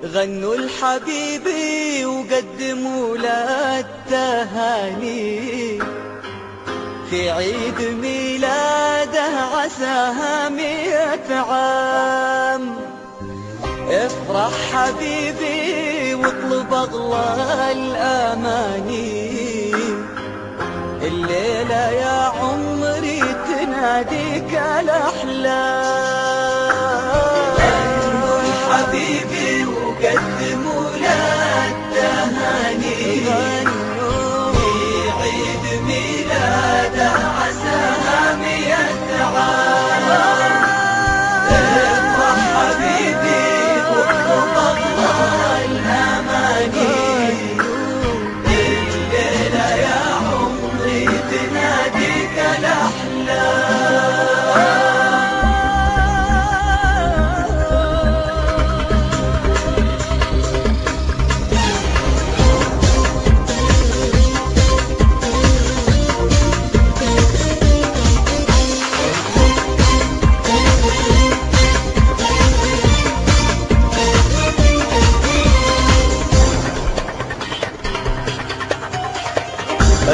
غنوا لحبيبي وقدموا له التهاني في عيد ميلاده عساها 100 عام. افرح حبيبي واطلب اغلى الاماني، الليلة يا عمري تناديك الاحلام. غنوا لحبيبي وقدموا له التهاني في عيد ميلاده عساها 100 عام. افرح حبيبي واطلب اغلى الاماني، الليلة يا عمري تناديك الاحلام.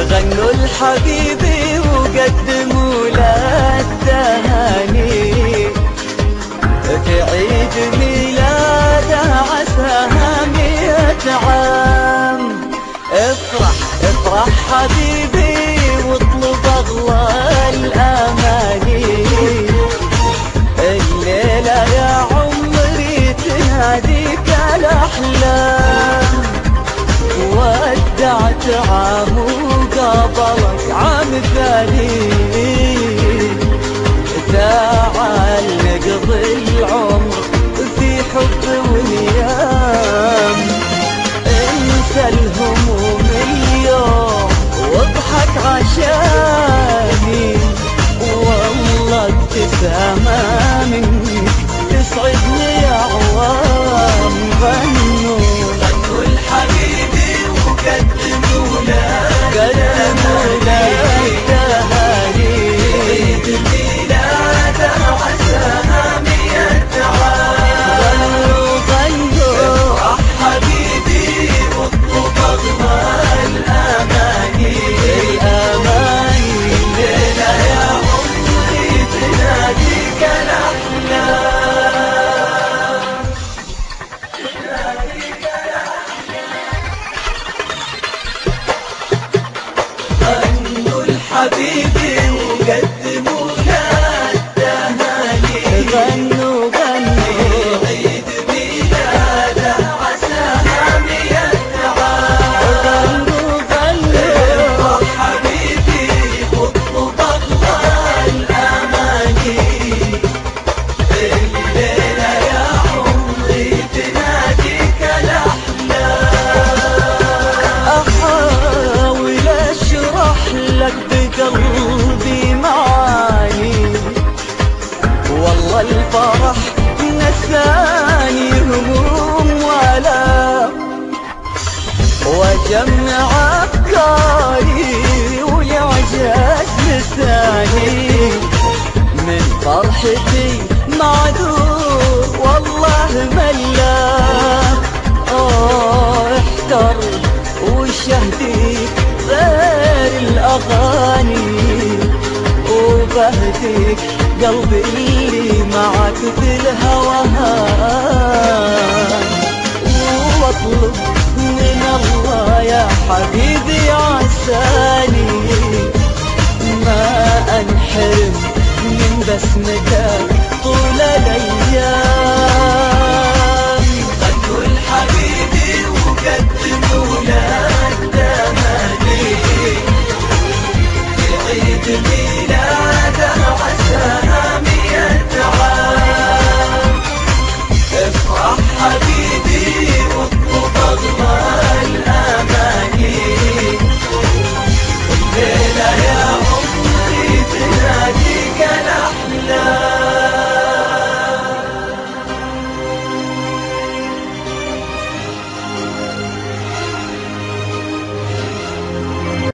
غنوا لحبيبي وقدموا له التهاني في عيد ميلاده عساها 100 عام. افرح حبيبي واطلب اغلى الاماني، الليلة يا عمري تناديك الاحلام. ودعت عام وقابلك عام ثاني، تعال نقضي العمر في حب ونيام. انسى الهموم اليوم واضحك عشاني، والله ابتسامة منك تسعدني اعوام. غنوا لحبيبي وقدموا له التهاني، عيد ميلاده عساها 100 عام. افرح حبيبي واطلب اغلى الاماني، الليلة يا عمري تناديك الاحلام. غنوا لحبيبي وقدموا له التهاني، غنوا عيد ميلاده عساها 100 عام. افرح حبيبي واطلب اغلى الاماني، الليلة يا عمري تناديك الاحلام. احاول اشرح لك بقلبي معاني، والله الفرح نساني هموم والام، وجمع افكاري والاعجاز لساني. من فرحتي معذور والله ملام، احتر وشهديك غير الاغاني، وبهديك قلبي اللي معك في الهوهان. واطلب من الله يا حبيبي عساني ما انحرم من بسمتك طول الايام.